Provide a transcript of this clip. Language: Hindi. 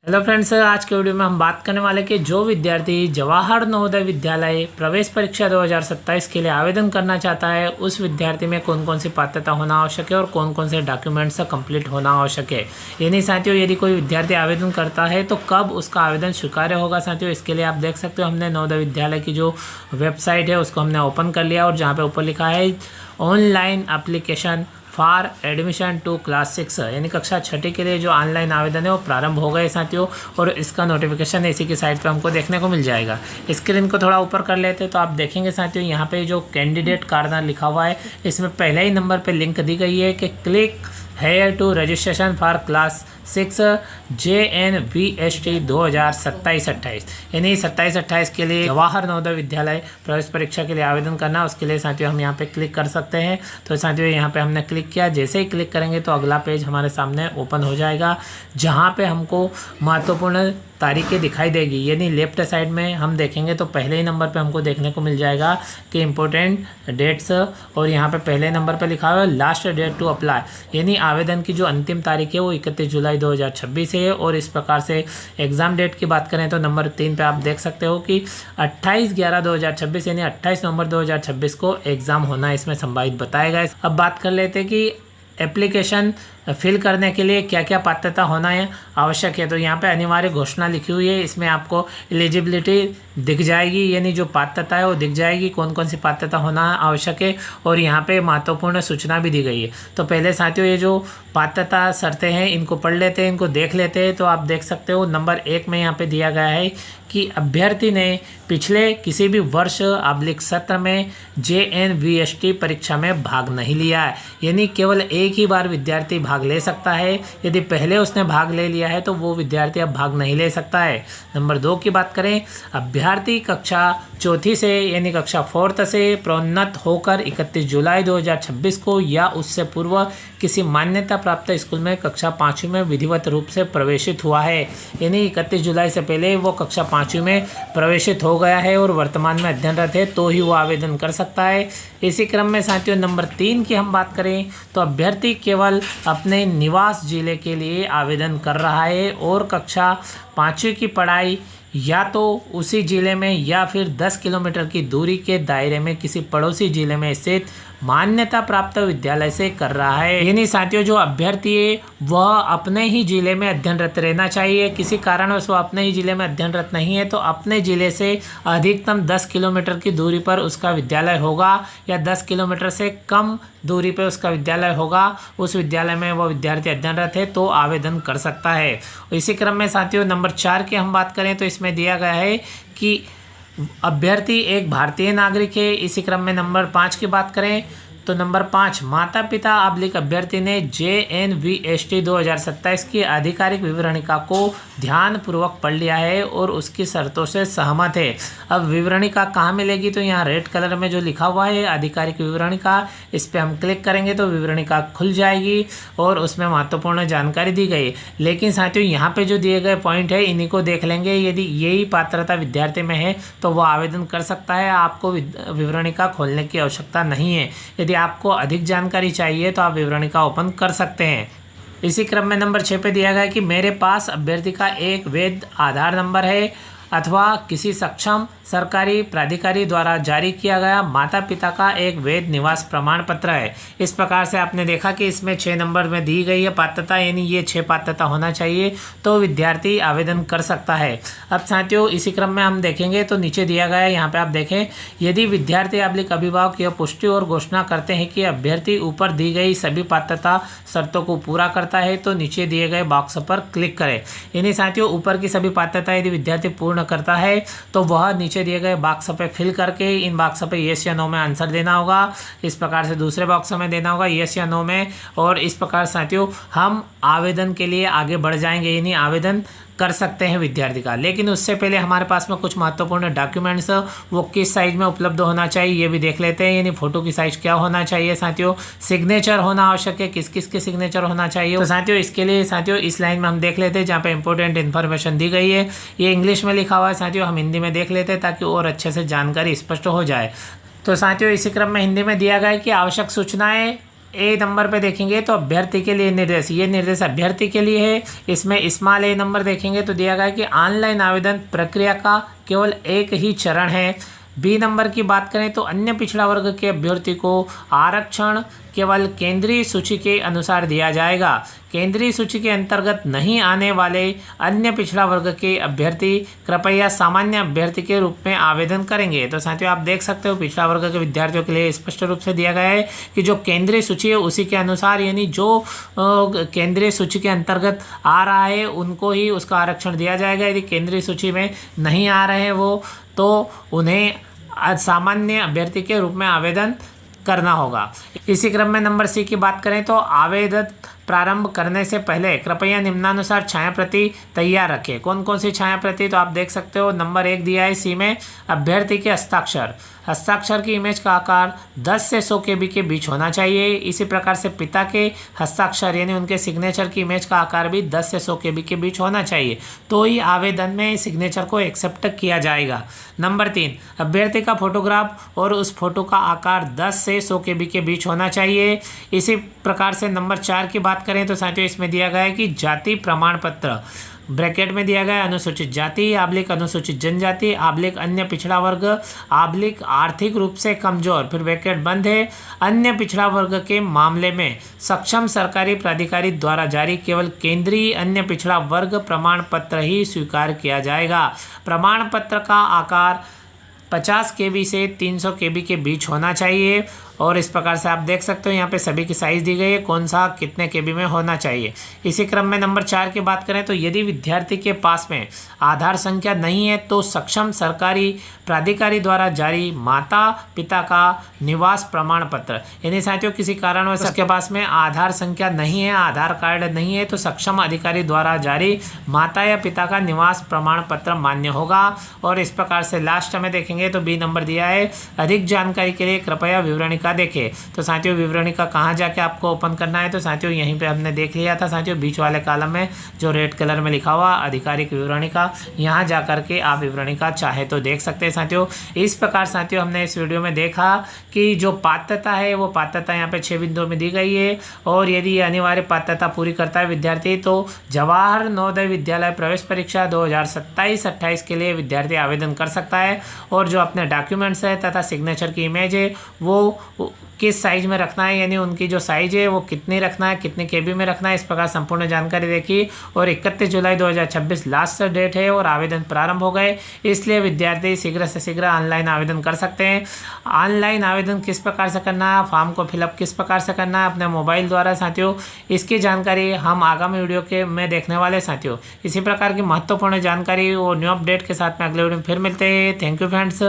हेलो फ्रेंड्स, आज के वीडियो में हम बात करने वाले कि जो विद्यार्थी जवाहर नवोदय विद्यालय प्रवेश परीक्षा 2027 के लिए आवेदन करना चाहता है, उस विद्यार्थी में कौन कौन सी पात्रता होना आवश्यक है और कौन कौन से डॉक्यूमेंट्स कंप्लीट होना आवश्यक है। यानी साथियों, यदि कोई विद्यार्थी आवेदन करता है तो कब उसका आवेदन स्वीकार्य होगा। साथियों, इसके लिए आप देख सकते हो, हमने नवोदय विद्यालय की जो वेबसाइट है उसको हमने ओपन कर लिया और जहाँ पर ऊपर लिखा है online application for admission to class 6, यानी कक्षा 6 के लिए जो ऑनलाइन आवेदन है वो प्रारंभ हो गए साथियों। और इसका नोटिफिकेशन इसी की साइट पे हमको देखने को मिल जाएगा। स्क्रीन को थोड़ा ऊपर कर लेते तो आप देखेंगे साथियों, यहाँ पे जो कैंडिडेट कार्ड लिखा हुआ है इसमें पहले ही नंबर पे लिंक दी गई है कि click here to registration for class 6 JNVST 2027-28, यानी 27-28 के लिए जवाहर नवोदय विद्यालय प्रवेश परीक्षा के लिए आवेदन करना। उसके लिए साथियों हम यहाँ पे क्लिक कर सकते हैं। तो साथियों यहाँ पे हमने क्लिक किया, जैसे ही क्लिक करेंगे तो अगला पेज हमारे सामने ओपन हो जाएगा, जहाँ पे हमको महत्वपूर्ण तारीखें दिखाई देगी। यानी लेफ्ट साइड में हम देखेंगे तो पहले ही नंबर पे हमको देखने को मिल जाएगा कि इम्पोर्टेंट डेट्स, और यहाँ पे पहले नंबर पे लिखा हुआ है लास्ट डेट टू अप्लाई, यानी आवेदन की जो अंतिम तारीख है वो 31 जुलाई 2026 है। और इस प्रकार से एग्ज़ाम डेट की बात करें तो नंबर 3 पे आप देख सकते हो कि 28/11/2026, यानी 28 नवंबर 2026 को एग्ज़ाम होना इसमें संभावित बताया गया है। अब बात कर लेते हैं कि एप्लीकेशन फिल करने के लिए क्या क्या पात्रता होना है आवश्यक है। तो यहाँ पे अनिवार्य घोषणा लिखी हुई है, इसमें आपको एलिजिबिलिटी दिख जाएगी, यानी जो पात्रता है वो दिख जाएगी, कौन कौन सी पात्रता होना आवश्यक है। और यहाँ पे महत्वपूर्ण सूचना भी दी गई है। तो पहले साथियों, ये जो पात्रता शर्तें हैं इनको पढ़ लेते हैं, इनको देख लेते हैं। तो आप देख सकते हो नंबर 1 में यहाँ पे दिया गया है कि अभ्यर्थी ने पिछले किसी भी वर्ष / सत्र में JNVST परीक्षा में भाग नहीं लिया है, यानी केवल एक ही बार विद्यार्थी भाग ले सकता है। यदि पहले उसने भाग ले लिया है तो वो विद्यार्थी अब भाग नहीं ले सकता है। नंबर 2 की बात करें, अभ्यर्थी कक्षा 4 से यानी कक्षा 4 से प्रोन्नत होकर 31 जुलाई 2026 को या उससे पूर्व किसी मान्यता प्राप्त स्कूल में कक्षा 5वीं में विधिवत रूप से प्रवेशित हुआ है, यानी 31 जुलाई से पहले वो कक्षा 5वीं में प्रवेशित हो गया है और वर्तमान में अध्ययनरत है तो ही वो आवेदन कर सकता है। इसी क्रम में साथियों नंबर 3 की हम बात करें तो अभ्यर्थी केवल अपने निवास जिले के लिए आवेदन कर रहा है और कक्षा 5वीं की पढ़ाई या तो उसी ज़िले में या फिर 10 किलोमीटर की दूरी के दायरे में किसी पड़ोसी ज़िले में स्थित मान्यता प्राप्त विद्यालय से कर रहा है। यानी साथियों, जो अभ्यर्थी है वह अपने ही ज़िले में अध्ययनरत रहना चाहिए। किसी कारणवश वह अपने ही ज़िले में अध्ययनरत नहीं है तो अपने ज़िले से अधिकतम 10 किलोमीटर की दूरी पर उसका विद्यालय होगा या 10 किलोमीटर से कम दूरी पर उसका विद्यालय होगा, उस विद्यालय में वह विद्यार्थी अध्ययनरत है तो आवेदन कर सकता है। इसी क्रम में साथियों नंबर 4 की हम बात करें तो इसमें दिया गया है कि अभ्यर्थी एक भारतीय नागरिक है। इसी क्रम में नंबर 5 की बात करें तो नंबर 5, माता पिता / अभ्यर्थी ने JNVST 2027 की आधिकारिक विवरणिका को ध्यानपूर्वक पढ़ लिया है और उसकी शर्तों से सहमत है। अब विवरणिका कहाँ मिलेगी तो यहाँ रेड कलर में जो लिखा हुआ है आधिकारिक विवरणिका, इस पर हम क्लिक करेंगे तो विवरणिका खुल जाएगी और उसमें महत्वपूर्ण जानकारी दी गई है। लेकिन साथियों यहाँ पे जो दिए गए पॉइंट है इन्हीं को देख लेंगे। यदि यही पात्रता विद्यार्थी में है तो वह आवेदन कर सकता है, आपको विवरणिका खोलने की आवश्यकता नहीं है। यदि आपको अधिक जानकारी चाहिए तो आप विवरणिका ओपन कर सकते हैं। इसी क्रम में नंबर 6 पे दिया गया है कि मेरे पास अभ्यर्थी का एक वैध आधार नंबर है अथवा किसी सक्षम सरकारी प्राधिकारी द्वारा जारी किया गया माता पिता का एक वैध निवास प्रमाण पत्र है। इस प्रकार से आपने देखा कि इसमें 6 नंबर में दी गई है पात्रता, यानी ये 6 पात्रता होना चाहिए तो विद्यार्थी आवेदन कर सकता है। अब साथियों इसी क्रम में हम देखेंगे तो नीचे दिया गया है, यहाँ पे आप देखें, यदि विद्यार्थी / अभिभावक यह पुष्टि और घोषणा करते हैं कि अभ्यर्थी ऊपर दी गई सभी पात्रता शर्तों को पूरा करता है तो नीचे दिए गए बॉक्स पर क्लिक करें। यानी साथियों ऊपर की सभी पात्रता यदि विद्यार्थी पूर्ण करता है तो वह नीचे दिए गए बॉक्स पे फिल करके इन बॉक्स पे येस या नो में आंसर देना होगा। इस प्रकार से दूसरे बॉक्स में देना होगा येस या नो में, और इस प्रकार साथियों हम आवेदन के लिए आगे बढ़ जाएंगे, यानी आवेदन कर सकते हैं विद्यार्थी का। लेकिन उससे पहले हमारे पास में कुछ महत्वपूर्ण डॉक्यूमेंट्स वो किस साइज में उपलब्ध होना चाहिए ये भी देख लेते हैं। यानी फोटो की साइज क्या होना चाहिए साथियों, सिग्नेचर होना आवश्यक है, किस किस के सिग्नेचर होना चाहिए। तो साथियों इसके लिए साथियों इस लाइन में हम देख लेते हैं जहाँ पे इंपॉर्टेंट इन्फॉर्मेशन दी गई है। ये इंग्लिश में लिखा हुआ है साथियों, हम हिंदी में देख लेते हैं ताकि और अच्छे से जानकारी स्पष्ट हो जाए। तो साथियों इसी क्रम में हिंदी में दिया गया है कि आवश्यक सूचनाएं ए नंबर पे देखेंगे तो अभ्यर्थी के लिए निर्देश, ये निर्देश अभ्यर्थी के लिए है। इसमें स्मॉल ए नंबर देखेंगे तो दिया गया है कि ऑनलाइन आवेदन प्रक्रिया का केवल एक ही चरण है। बी नंबर की बात करें तो अन्य पिछड़ा वर्ग के अभ्यर्थी को आरक्षण केवल केंद्रीय सूची के अनुसार दिया जाएगा। केंद्रीय सूची के अंतर्गत नहीं आने वाले अन्य पिछड़ा वर्ग के अभ्यर्थी कृपया सामान्य अभ्यर्थी के रूप में आवेदन करेंगे। तो साथियों आप देख सकते हो पिछड़ा वर्ग के विद्यार्थियों के लिए स्पष्ट रूप से दिया गया है कि जो केंद्रीय सूची है उसी के अनुसार, यानी जो केंद्रीय सूची के अंतर्गत आ रहा है उनको ही उसका आरक्षण दिया जाएगा। यदि केंद्रीय सूची में नहीं आ रहे हैं वो, तो उन्हें सामान्य अभ्यर्थी के रूप में आवेदन करना होगा। इसी क्रम में नंबर सी की बात करें तो आवेदन प्रारंभ करने से पहले कृपया निम्नानुसार छाया प्रति तैयार रखें। कौन कौन सी छाया प्रति, तो आप देख सकते हो नंबर 1 दिया है सी में, अभ्यर्थी के हस्ताक्षर, हस्ताक्षर की इमेज का आकार 10 से 100 KB के बीच होना चाहिए। इसी प्रकार से पिता के हस्ताक्षर यानी उनके सिग्नेचर की इमेज का आकार भी 10 से 100 KB के बीच होना चाहिए, तो ही आवेदन में सिग्नेचर को एक्सेप्ट किया जाएगा। नंबर 3, अभ्यर्थी का फोटोग्राफ और उस फोटो का आकार 10 से 100 KB के बीच होना चाहिए। इसी प्रकार से नंबर 4 की बात करें तो साथियों इसमें दिया गया है कि जाति प्रमाण पत्र, ब्रैकेट में दिया गया है अनुसूचित जाति / अनुसूचित जनजाति / अन्य पिछड़ा वर्ग / आर्थिक रूप से कमजोर, फिर ब्रैकेट बंद है। अन्य पिछड़ा वर्ग के मामले में सक्षम सरकारी प्राधिकारी द्वारा जारी केवल केंद्रीय अन्य पिछड़ा वर्ग प्रमाण पत्र ही स्वीकार किया जाएगा। प्रमाण पत्र का आकार 50 KB से 300 KB के बीच होना चाहिए। और इस प्रकार से आप देख सकते हो यहाँ पे सभी की साइज़ दी गई है, कौन सा कितने KB में होना चाहिए। इसी क्रम में नंबर 4 की बात करें तो यदि विद्यार्थी के पास में आधार संख्या नहीं है तो सक्षम सरकारी प्राधिकारी द्वारा जारी माता पिता का निवास प्रमाण पत्र, यानी साथियों किसी कारणवश उसके पास में आधार संख्या नहीं है, आधार कार्ड नहीं है, तो सक्षम अधिकारी द्वारा जारी माता या पिता का निवास प्रमाण पत्र मान्य होगा। और इस प्रकार से लास्ट में देखेंगे तो बी नंबर दिया है, अधिक जानकारी के लिए कृपया विवरणिका देखें। तो साथियों विवरणिका कहाँ जाके आपको ओपन करना है, तो साथियों यहीं पे हमने देख लिया था साथियों, बीच वाले कॉलम में जो रेड कलर में लिखा हुआ आधिकारिक विवरणिका, यहाँ जा करके आप विवरणिका चाहे तो देख सकते हैं साथियों। इस प्रकार साथियों हमने इस वीडियो में देखा कि जो पात्रता है वो पात्रता यहाँ पे 6 बिंदुओं में दी गई है, और यदि अनिवार्य पात्रता पूरी करता है विद्यार्थी तो जवाहर नवोदय विद्यालय प्रवेश परीक्षा 2027-28 के लिए विद्यार्थी आवेदन कर सकता है। और जो अपने डॉक्यूमेंट्स है तथा सिग्नेचर की इमेज है वो किस साइज़ में रखना है, यानी उनकी जो साइज़ है वो कितनी रखना है, कितने KB में रखना है, इस प्रकार संपूर्ण जानकारी देखी। और 31 जुलाई 2026 लास्ट डेट है और आवेदन प्रारंभ हो गए, इसलिए विद्यार्थी शीघ्र से शीघ्र ऑनलाइन आवेदन कर सकते हैं। ऑनलाइन आवेदन किस प्रकार से करना है, फॉर्म को फिलअप किस प्रकार से करना है अपने मोबाइल द्वारा साथियों, इसकी जानकारी हम आगामी वीडियो के में देखने वाले साथियों। इसी प्रकार की महत्वपूर्ण जानकारी और न्यू अपडेट के साथ में अगले वीडियो में फिर मिलते हैं। Thank you friends.